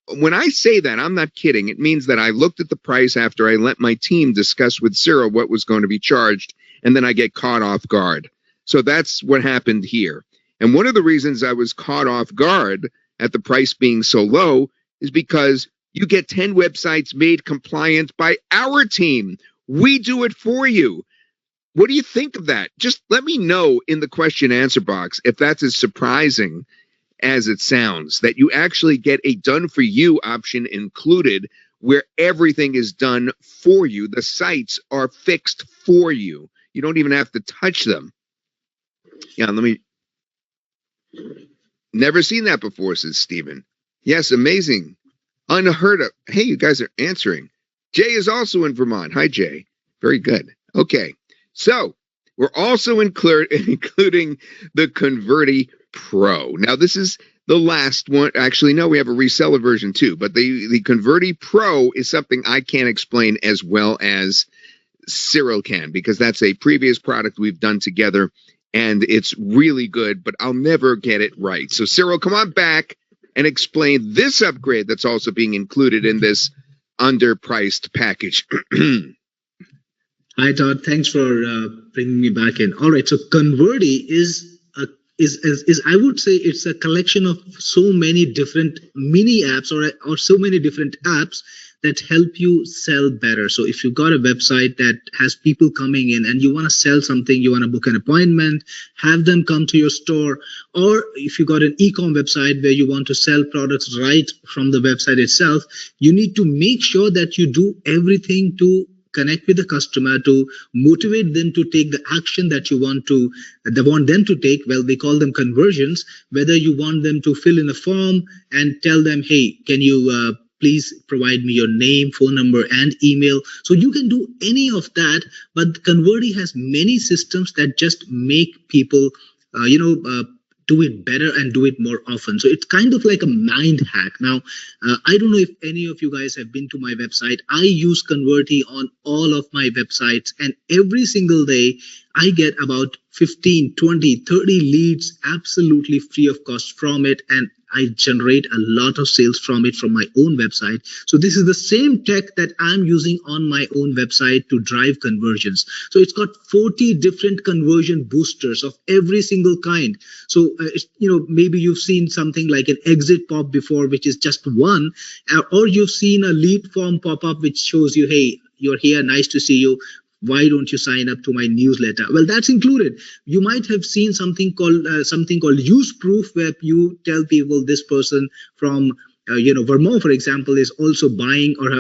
When I say that, I'm not kidding. It means that I looked at the price after I let my team discuss with Cyril what was going to be charged, and then I get caught off guard. So that's what happened here. And one of the reasons I was caught off guard at the price being so low is because you get 10 websites made compliant by our team. We do it for you. What do you think of that? Just let me know in the question answer box if that's as surprising as it sounds, that you actually get a done for you option included, where everything is done for you. The sites are fixed for you. You don't even have to touch them. Yeah, never seen that before, says Stephen. Yes, amazing. Unheard of. Hey, you guys are answering. Jay is also in Vermont. Hi, Jay. Very good. Okay, so we're also including the Converti Pro. Now, this is the last one. Actually, no, we have a reseller version too, but the Converti Pro is something I can't explain as well as Cyril can, because that's a previous product we've done together, and it's really good, but I'll never get it right. So, Cyril, come on back and explain this upgrade that's also being included in this underpriced package. Hi, Todd. Thanks for bringing me back in. All right. So Converti is I would say it's a collection of so many different mini apps or so many different apps that help you sell better. So if you've got a website that has people coming in and you want to sell something, you want to book an appointment, have them come to your store, or if you've got an e-com website where you want to sell products right from the website itself, you need to make sure that you do everything to connect with the customer, to motivate them to take the action that you want them to take. Well, they call them conversions. Whether you want them to fill in a form and tell them, hey, can you please provide me your name, phone number, and email. So you can do any of that, but Converti has many systems that just make people, do it better and do it more often. So it's kind of like a mind hack. Now, I don't know if any of you guys have been to my website. I use Converti on all of my websites, and every single day I get about 15, 20, 30 leads absolutely free of cost from it, and I generate a lot of sales from it from my own website. So this is the same tech that I'm using on my own website to drive conversions. So it's got 40 different conversion boosters of every single kind. So, maybe you've seen something like an exit pop before, which is just one, or you've seen a lead form pop up, which shows you, hey, you're here, nice to see you. Why don't you sign up to my newsletter? Well, that's included. You might have seen something called use proof, where you tell people this person from Vermont, for example, is also buying or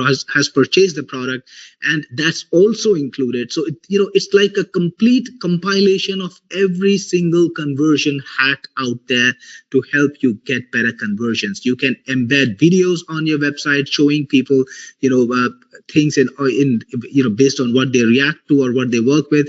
has purchased the product, and that's also included. So it's like a complete compilation of every single conversion hack out there to help you get better conversions. You can embed videos on your website showing people things in based on what they react to or what they work with.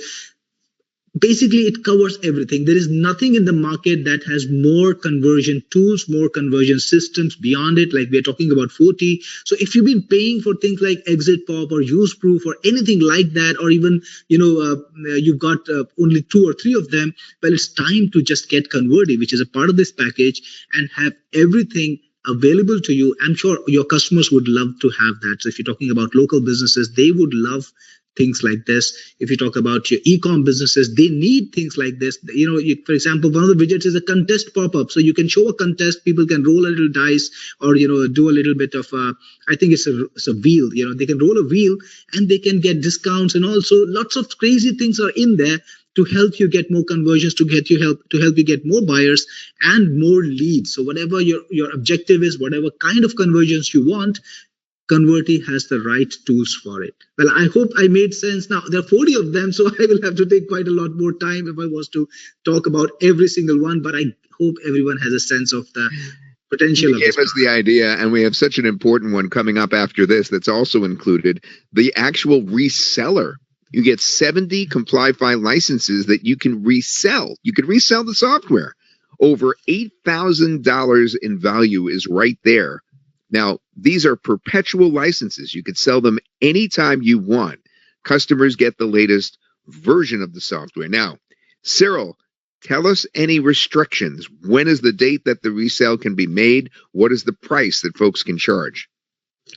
Basically, it covers everything. There is nothing in the market that has more conversion tools, more conversion systems beyond it. Like we're talking about 40. So if you've been paying for things like Exit Pop or Use Proof or anything like that, or even, you've got only 2 or 3 of them, well, it's time to just get Converti, which is a part of this package, and have everything available to you. I'm sure your customers would love to have that. So if you're talking about local businesses, they would love things like this. If you talk about your e-com businesses, they need things like this. For example, one of the widgets is a contest pop-up. So you can show a contest, people can roll a little dice, or do a little bit of I think it's a wheel. They can roll a wheel and they can get discounts, and also lots of crazy things are in there to help you get more conversions, to help you get more buyers and more leads. So whatever your objective is, whatever kind of conversions you want, Converty has the right tools for it. Well, I hope I made sense. Now, there are 40 of them, so I will have to take quite a lot more time if I was to talk about every single one, but I hope everyone has a sense of the potential You of gave this us the idea, and we have such an important one coming up after this that's also included the actual reseller. You get 70 Complyfi licenses that you can resell. You can resell the software. Over $8,000 in value is right there. Now, these are perpetual licenses. You could sell them anytime you want. Customers get the latest version of the software. Now, Cyril, tell us any restrictions. When is the date that the resale can be made? What is the price that folks can charge?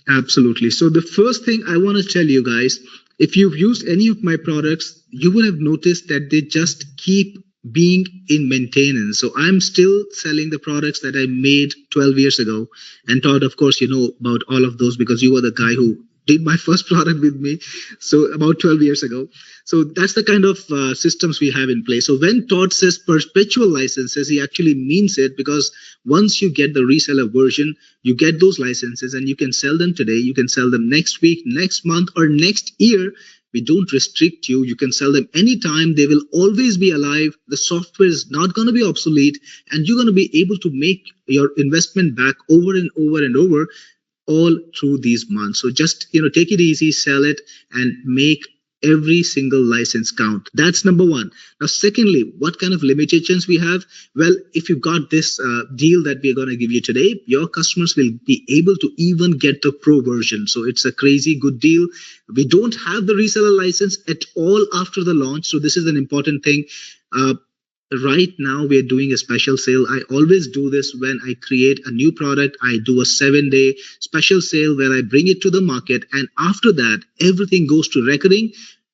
Absolutely. So the first thing I want to tell you guys, if you've used any of my products, you will have noticed that they just keep being in maintenance. So I'm still selling the products that I made 12 years ago. And Todd, of course, you know about all of those because you were the guy who did my first product with me. So about 12 years ago. So that's the kind of systems we have in place. So when Todd says perpetual licenses, he actually means it because once you get the reseller version, you get those licenses and you can sell them today. You can sell them next week, next month, or next year. We don't restrict you. You can sell them anytime. They will always be alive. The software is not going to be obsolete, and you're going to be able to make your investment back over and over and over all through these months. So just take it easy, sell it, and make every single license count. That's number one. Now, secondly, what kind of limitations we have? Well, if you got this deal that we're going to give you today, your customers will be able to even get the pro version. So it's a crazy good deal. We don't have the reseller license at all after the launch. So this is an important thing. Right now, we are doing a special sale. I always do this when I create a new product. I do a 7-day special sale where I bring it to the market. And after that, everything goes to recurring.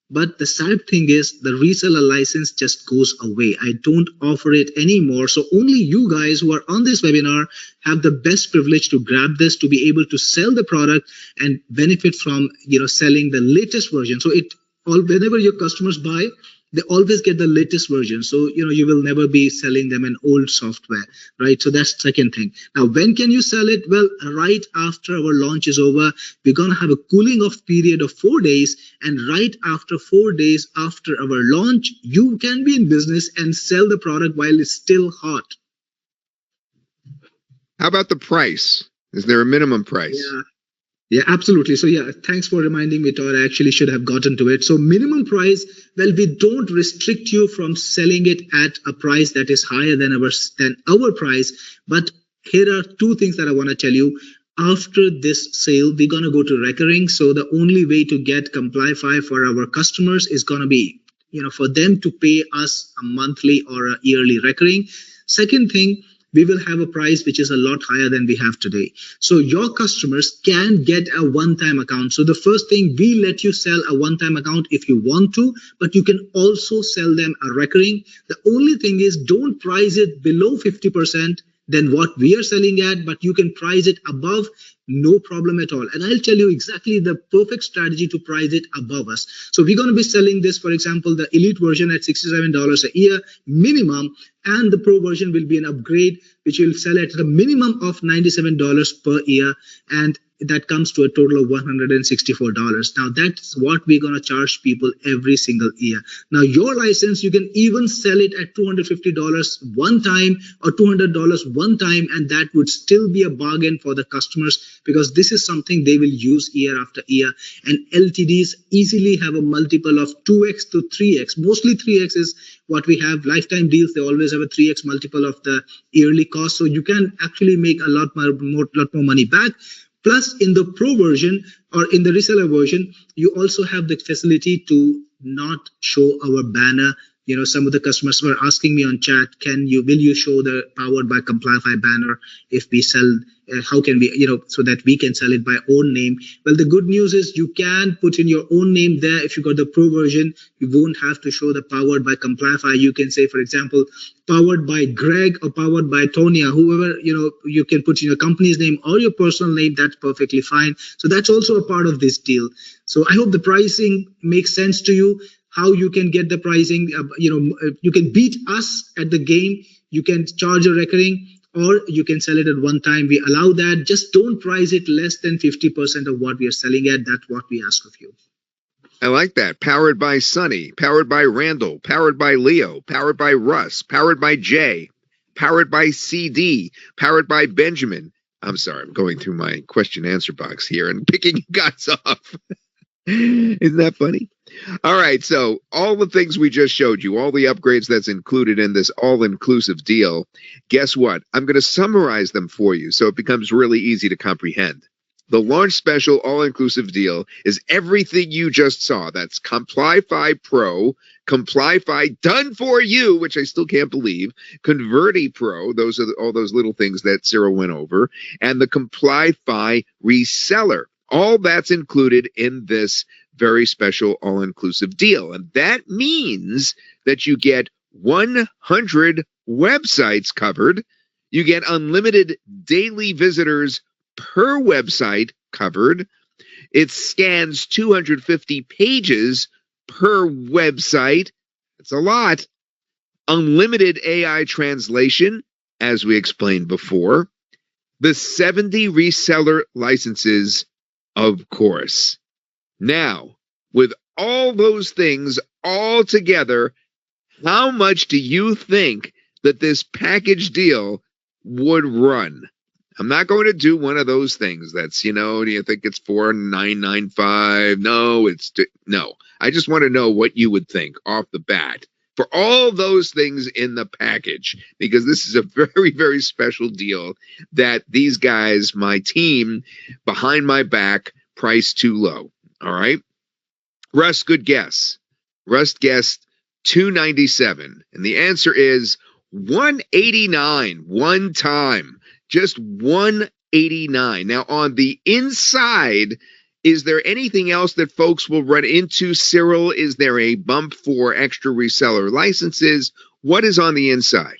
But the sad thing is the reseller license just goes away. I don't offer it anymore. So only you guys who are on this webinar have the best privilege to grab this, to be able to sell the product and benefit from selling the latest version. So whenever your customers buy, they always get the latest version. So, you will never be selling them an old software, right? So that's the second thing. Now, when can you sell it? Well, right after our launch is over, we're going to have a cooling off period of 4 days. And right after 4 days after our launch, you can be in business and sell the product while it's still hot. How about the price? Is there a minimum price? Yeah, absolutely. So thanks for reminding me, Todd. I actually should have gotten to it. So minimum price, well, we don't restrict you from selling it at a price that is higher than our price. But here are two things that I want to tell you. After this sale, we're going to go to recurring. So the only way to get Complyfi for our customers is going to be, for them to pay us a monthly or a yearly recurring. Second thing, we will have a price which is a lot higher than we have today. So your customers can get a one-time account. So the first thing, we let you sell a one-time account if you want to, but you can also sell them a recurring. The only thing is don't price it below 50% than what we are selling at, but you can price it above, no problem at all. And I'll tell you exactly the perfect strategy to price it above us. So we're going to be selling this, for example, the elite version at $67 a year minimum, and the pro version will be an upgrade, which will sell at a minimum of $97 per year. And that comes to a total of $164. Now, that's what we're going to charge people every single year. Now, your license, you can even sell it at $250 one time or $200 one time, and that would still be a bargain for the customers because this is something they will use year after year. And LTDs easily have a multiple of 2x to 3x. Mostly 3x is what we have. Lifetime deals, they always have a 3x multiple of the yearly cost. So you can actually make a lot more money back. Plus, in the pro version or in the reseller version, you also have the facility to not show our banner. Some of the customers were asking me on chat, will you show the powered by Complyfi banner if we sell? How can we, so that we can sell it by own name? Well, the good news is you can put in your own name there. If you got the pro version, you won't have to show the powered by Complyfi. You can say, for example, powered by Greg or powered by Tonya, whoever, you can put in your company's name or your personal name. That's perfectly fine. So that's also a part of this deal. So I hope the pricing makes sense to you. how you can get the pricing. You can beat us at the game. You can charge a recurring, or you can sell it at one time. We allow that. Just don't price it less than 50% of what we are selling at. That's what we ask of you. I like that. Powered by Sunny, powered by Randall, powered by Leo, powered by Russ, powered by Jay, powered by CD, powered by Benjamin. I'm sorry, I'm going through my question answer box here and picking guys off. Isn't that funny? All right, so all the things we just showed you, all the upgrades that's included in this all-inclusive deal, guess what? I'm going to summarize them for you so it becomes really easy to comprehend. The launch special all-inclusive deal is everything you just saw. That's Complyfi Pro, Complyfi Done For You, which I still can't believe, Converti Pro, those are all those little things that Cyril went over, and the Complyfi Reseller. All that's included in this very special all-inclusive deal. And that means that you get 100 websites covered. You get unlimited daily visitors per website covered. It scans 250 pages per website. That's a lot. Unlimited AI translation, as we explained before. The 70 reseller licenses, of course. Now, with all those things all together, how much do you think that this package deal would run? I'm not going to do one of those things that's, do you think it's $4,995? No. I just want to know what you would think off the bat for all those things in the package, because this is a very, very special deal that these guys, my team, behind my back, priced too low. All right. Russ, good guess. Russ guessed $297. And the answer is $189 one time. Just $189. Now, on the inside, is there anything else that folks will run into, Cyril? Is there a bump for extra reseller licenses? What is on the inside?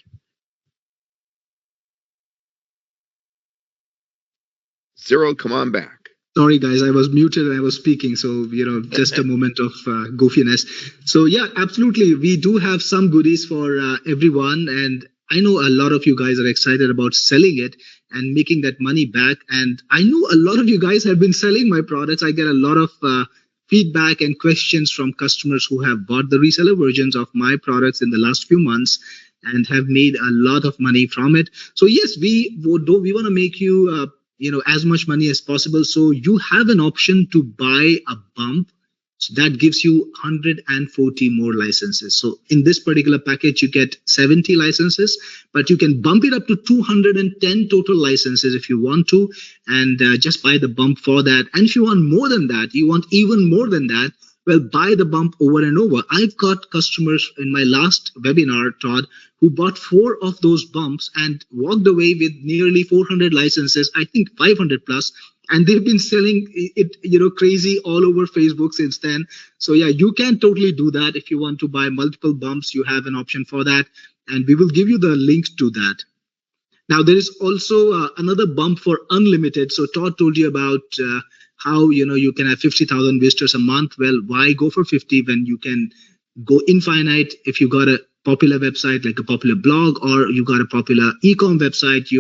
Cyril, come on back. Sorry, guys, I was muted and I was speaking. So, just a moment of goofiness. So, yeah, absolutely. We do have some goodies for everyone. And I know a lot of you guys are excited about selling it and making that money back. And I know a lot of you guys have been selling my products. I get a lot of feedback and questions from customers who have bought the reseller versions of my products in the last few months and have made a lot of money from it. So, yes, we want to make you as much money as possible. So you have an option to buy a bump. So that gives you 140 more licenses. So in this particular package, you get 70 licenses, but you can bump it up to 210 total licenses if you want to, and just buy the bump for that. And if you want more than that, you want even more than that, well, buy the bump over and over. I've got customers in my last webinar, Todd, who bought 4 of those bumps and walked away with nearly 400 licenses, I think 500 plus. And they've been selling it, crazy all over Facebook since then. So yeah, you can totally do that. If you want to buy multiple bumps, you have an option for that. And we will give you the links to that. Now, there is also another bump for unlimited. So Todd told you about how, you can have 50,000 visitors a month. Well, why go for 50 when you can go infinite if you got a popular website like a popular blog, or you got a popular e-com website,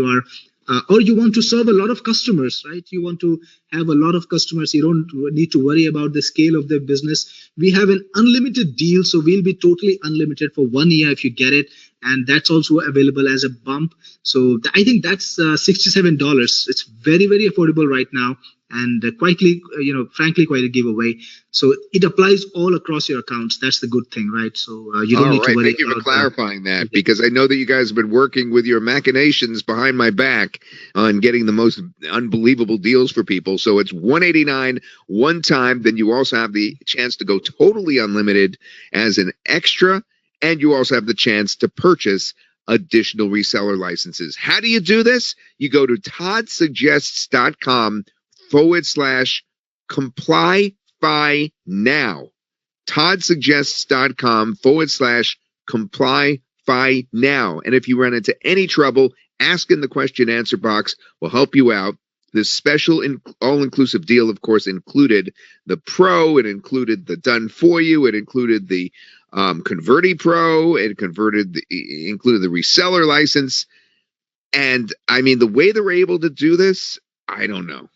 or you want to serve a lot of customers, right? You want to have a lot of customers. You don't need to worry about the scale of their business. We have an unlimited deal, so we'll be totally unlimited for 1 year if you get it. And that's also available as a bump. So I think that's $67. It's very, very affordable right now. And frankly, quite a giveaway. So it applies all across your accounts. That's the good thing, right? So you don't need to worry. Thank you for clarifying that, because I know that you guys have been working with your machinations behind my back on getting the most unbelievable deals for people. So it's $189 one time. Then you also have the chance to go totally unlimited as an extra. And you also have the chance to purchase additional reseller licenses. How do you do this? You go to toddsuggests.com/Complyfi now. toddsuggests.com/Complyfi now. And if you run into any trouble, ask in the question answer box. We'll help you out. This special all-inclusive deal, of course, included the Pro, it included the Done For You, it included the Converti Pro, it included the reseller license. And I mean, the way they were able to do this, I don't know.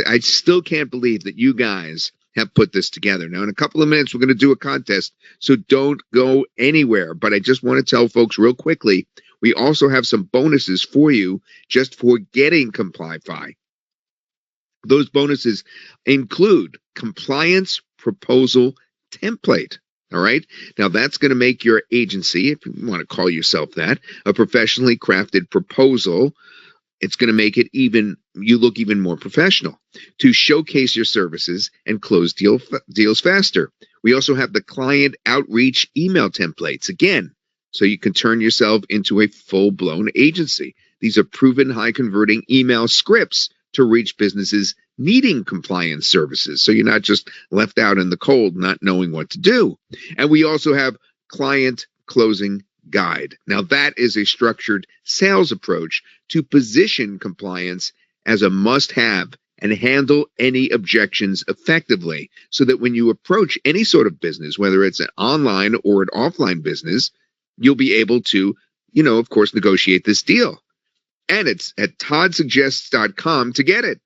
I still can't believe that you guys have put this together. Now, in a couple of minutes, we're going to do a contest, so don't go anywhere. But I just want to tell folks real quickly, we also have some bonuses for you just for getting Complyfi. Those bonuses include compliance proposal template. All right. Now that's going to make your agency, if you want to call yourself that, a professionally crafted proposal. It's going to make it you look even more professional to showcase your services and close deals faster. We also have the client outreach email templates again, so you can turn yourself into a full-blown agency. These are proven high converting email scripts to reach businesses needing compliance services. So you're not just left out in the cold, not knowing what to do. And we also have client closing guide. Now that is a structured sales approach to position compliance as a must-have and handle any objections effectively, so that when you approach any sort of business, whether it's an online or an offline business, you'll be able to, of course, negotiate this deal. And it's at toddsuggests.com to get it.